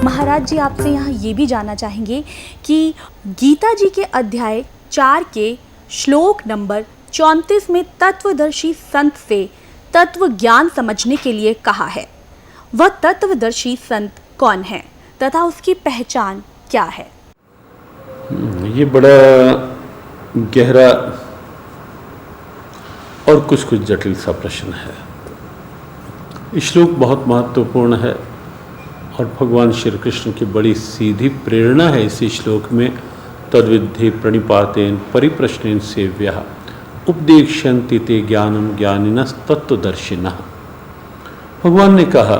महाराज जी आपसे यहाँ ये भी जानना चाहेंगे कि गीता जी के अध्याय 4 के श्लोक नंबर 34 में तत्वदर्शी संत से तत्व ज्ञान समझने के लिए कहा है। वह तत्वदर्शी संत कौन है तथा उसकी पहचान क्या है? ये बड़ा गहरा और कुछ जटिल सा प्रश्न है। श्लोक बहुत महत्वपूर्ण है और भगवान श्री कृष्ण की बड़ी सीधी प्रेरणा है इस श्लोक में। तद्विद्धि प्रणिपातेन परिप्रश्नेन सेव्यः उपदेक्ष्यन्ति ते ज्ञानम ज्ञानिनः तत्वदर्शिनः। भगवान ने कहा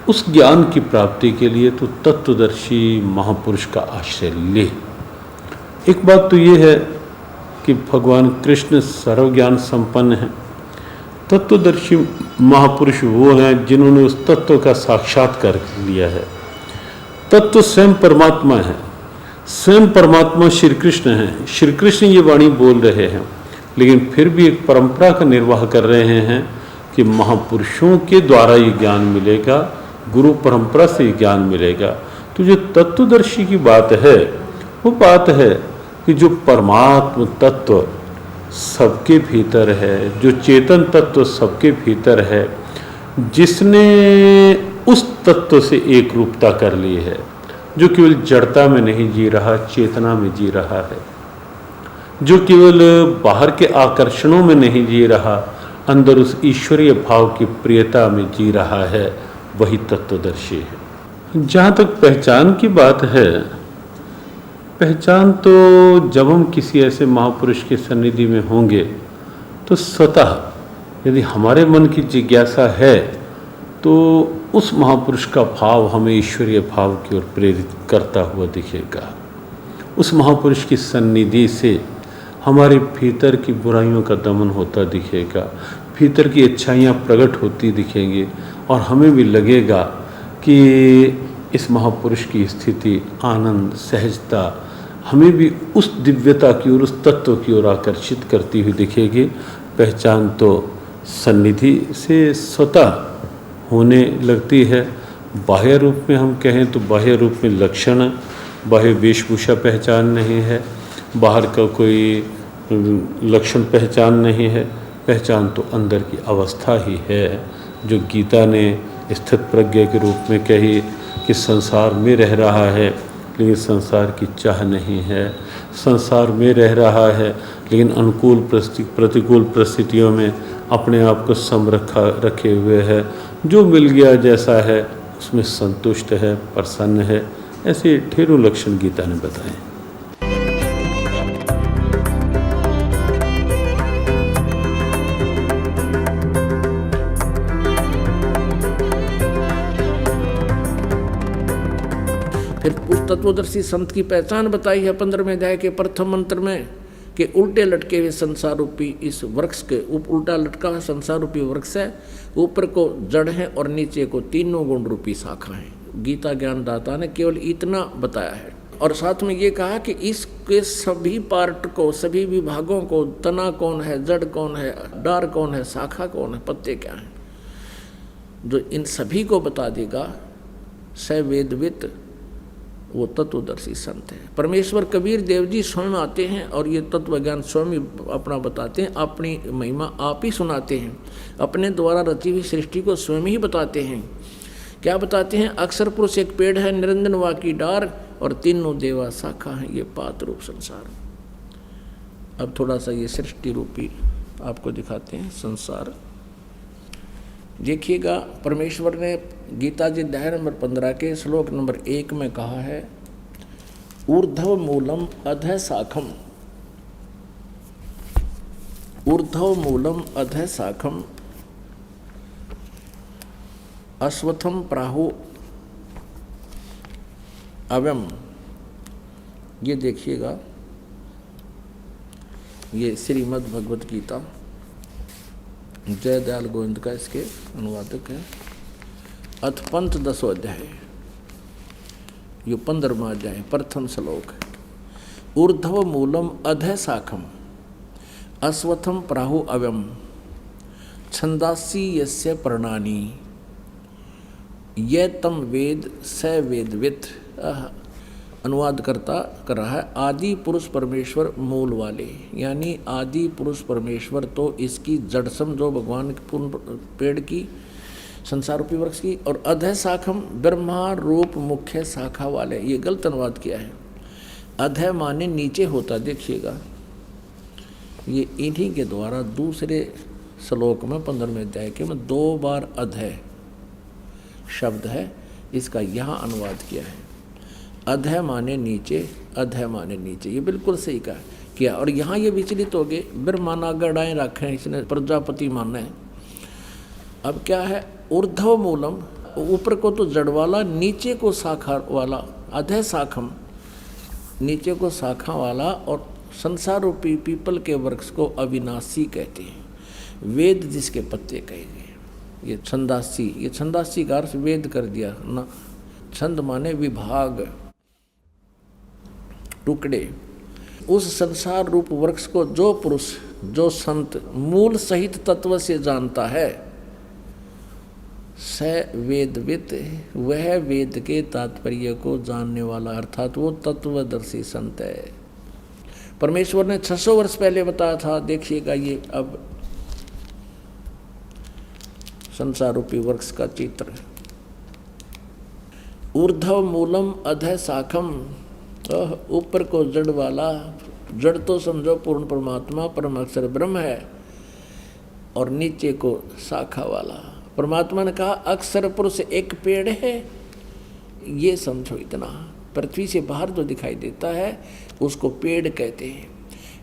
उस ज्ञान की प्राप्ति के लिए तो तत्वदर्शी महापुरुष का आश्रय ले। एक बात तो ये है कि भगवान कृष्ण सर्वज्ञान संपन्न हैं। तत्वदर्शी महापुरुष वो हैं जिन्होंने उस तत्व का साक्षात्कार लिया है। तत्व स्वयं परमात्मा है, स्वयं परमात्मा श्री कृष्ण हैं। श्री कृष्ण ये वाणी बोल रहे हैं, लेकिन फिर भी एक परंपरा का निर्वाह कर रहे हैं कि महापुरुषों के द्वारा ये ज्ञान मिलेगा, गुरु परंपरा से ये ज्ञान मिलेगा। तो जो तत्वदर्शी की बात है वो बात है कि जो परमात्म तत्व सबके भीतर है, जो चेतन तत्व सबके भीतर है, जिसने उस तत्व से एक रूपता कर ली है, जो केवल जड़ता में नहीं जी रहा, चेतना में जी रहा है, जो केवल बाहर के आकर्षणों में नहीं जी रहा, अंदर उस ईश्वरीय भाव की प्रियता में जी रहा है, वही तत्वदर्शी है। जहाँ तक पहचान की बात है, पहचान तो जब हम किसी ऐसे महापुरुष के सन्निधि में होंगे तो स्वतः यदि हमारे मन की जिज्ञासा है तो उस महापुरुष का भाव हमें ईश्वरीय भाव की ओर प्रेरित करता हुआ दिखेगा। उस महापुरुष की सन्निधि से हमारे भीतर की बुराइयों का दमन होता दिखेगा, भीतर की अच्छाइयाँ प्रकट होती दिखेंगी और हमें भी लगेगा कि इस महापुरुष की स्थिति, आनंद, सहजता हमें भी उस दिव्यता की ओर, उस तत्व की ओर आकर्षित करती हुई दिखेगी। पहचान तो सन्निधि से स्वतः होने लगती है। बाह्य रूप में हम कहें तो बाह्य रूप में लक्षण, बाह्य वेशभूषा पहचान नहीं है, बाहर का कोई लक्षण पहचान नहीं है। पहचान तो अंदर की अवस्था ही है, जो गीता ने स्थित प्रज्ञ के रूप में कही कि संसार में रह रहा है लेकिन संसार की चाह नहीं है, संसार में रह रहा है लेकिन अनुकूल प्रतिकूल परिस्थितियों में अपने आप को सम रखे हुए है, जो मिल गया जैसा है उसमें संतुष्ट है, प्रसन्न है। ऐसे ढेरों लक्षण गीता ने बताए। फिर उस तत्वदर्शी संत की पहचान बताई है 15वें अध्याय के प्रथम मंत्र में कि उल्टे लटके हुए संसार रूपी इस वृक्ष के उल्टा लटका हुआ संसार रूपी वृक्ष है, ऊपर को जड़ है और नीचे को तीनों गुण रूपी शाखा है। गीता ज्ञान दाता ने केवल इतना बताया है और साथ में ये कहा कि इसके सभी पार्ट को, सभी विभागों को, तना कौन है, जड़ कौन है, डार कौन है, शाखा कौन है, पत्ते क्या हैं, जो इन सभी को बता देगा स वेदवित, वो तत्वदर्शी संत है। परमेश्वर कबीर देव जी स्वयं आते हैं और ये तत्व ज्ञान स्वयं ही अपना बताते हैं, अपनी महिमा आप ही सुनाते हैं, अपने द्वारा रची हुई सृष्टि को स्वयं ही बताते हैं। क्या बताते हैं? अक्षर पुरुष एक पेड़ है, निरंजन वा की डार और तीनों देवा शाखा है, ये पात रूप संसार। अब थोड़ा सा ये सृष्टि रूपी आपको दिखाते हैं संसार। देखिएगा, परमेश्वर ने गीता जी अध्याय नंबर 15 के श्लोक नंबर 1 में कहा है, ऊर्ध्व मूलम अधः शाखम, ऊर्ध्व मूलम अधः शाखम अश्वत्थम प्राहु अव्यम। ये देखिएगा, ये श्रीमद् भगवत गीता जय दयाल गोविंद का इसके अनुवादक है। अथ पंथ 10वां अध्याय, ये 15वां अध्याय, प्रथम श्लोक। ऊर्ध्व मूलम अधः शाखम अश्वत्थम प्राहु अव्यम छंदासी यस्य पर्णानि यह तम वेद स वेदवित। अनुवाद करता कर रहा है आदि पुरुष परमेश्वर मूल वाले, यानी आदि पुरुष परमेश्वर तो इसकी जड़ समझो भगवान के पूर्ण पेड़ की संसार रूपी वृक्ष की, और अधः शाखम ब्रह्मा रूप मुख्य शाखा वाले। ये गलत अनुवाद किया है। अधः माने नीचे होता, देखिएगा ये इन्हीं के द्वारा दूसरे श्लोक में 15वें अध्याय के में 2 बार अधः शब्द है, इसका यहाँ अनुवाद किया है। अधः माने नीचे, अधः माने नीचे, ये बिल्कुल सही कहा किया। और यहाँ ये विचलित हो गए, ब्रह्माना गड़ाएँ रखें, इसने प्रजापति माना है। अब क्या है, ऊर्ध्व मूलम, ऊपर को तो जड़ वाला, नीचे को शाखा वाला, अधः शाखम, नीचे को शाखा वाला, और संसार रूपी पीपल के वृक्ष को अविनाशी कहते हैं। वेद जिसके पत्ते कहे गए, ये छंदासी, ये छंदासी का अर्थ वेद कर दिया ना। छंद माने विभाग, टुकड़े। उस संसार रूप वृक्ष को जो पुरुष, जो संत मूल सहित तत्व से जानता है, स वेदवित, वह वेद के तात्पर्य को जानने वाला, अर्थात वो तत्वदर्शी संत है। परमेश्वर ने 600 वर्ष पहले बताया था, देखिएगा ये अब संसार रूपी वृक्ष का चित्र। ऊर्ध्व मूलम अधः शाखम, ऊपर को जड़ वाला, जड़ तो समझो पूर्ण परमात्मा परम अक्षर ब्रह्म है, और नीचे को शाखा वाला। परमात्मा ने कहा अक्षर पुरुष एक पेड़ है, ये समझो इतना। पृथ्वी से बाहर जो दिखाई देता है उसको पेड़ कहते हैं।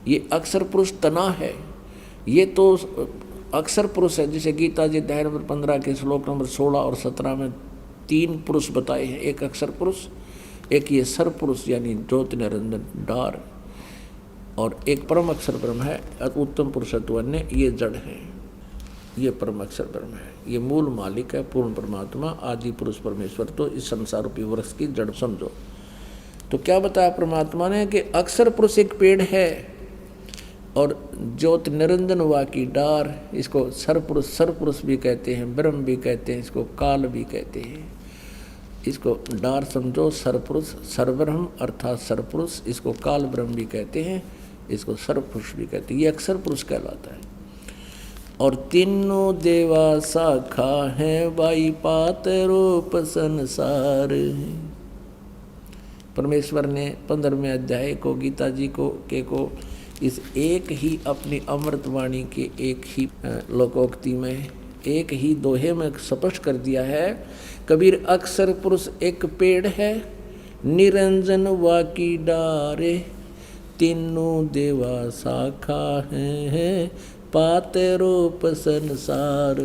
ये अक्षर पुरुष तना है, ये तो अक्षर पुरुष है। जिसे गीता जी अध्याय नंबर 15 के श्लोक नंबर 16 और 17 में 3 पुरुष बताए हैं। एक अक्षर पुरुष, एक ये सर पुरुष यानी ज्योति निरंजन डार, और एक परम अक्षर ब्रह्म है, उत्तम पुरुषत्व अन्य, ये जड़ है। ये परम अक्षर ब्रह्म है, ये मूल मालिक है, पूर्ण परमात्मा आदि पुरुष परमेश्वर। तो इस संसार रूपी वृक्ष की जड़ समझो। तो क्या बताया परमात्मा ने कि अक्षर पुरुष एक पेड़ है, और ज्योति निरंजन वा की डार, इसको सर पुरुष भी कहते हैं, ब्रह्म भी कहते हैं, इसको काल भी कहते हैं। इसको डार समझो, सरपुरुष सरब्रह्म अर्थात सरपुरुष, इसको काल ब्रह्म भी कहते हैं, इसको सरपुरुष भी कहते हैं। ये अक्षर पुरुष कहलाता है। और तीनों देवा शाखा है, बाई पात रूप संसार। परमेश्वर ने 15वें अध्याय को गीता जी को इस एक ही अपनी अमृतवाणी के एक ही लोकोक्ति में, एक ही दोहे में स्पष्ट कर दिया है। कबीर अक्षर पुरुष एक पेड़ है, निरंजन वा की डारे, तीनों देवा शाखा है, पात रूप संसार।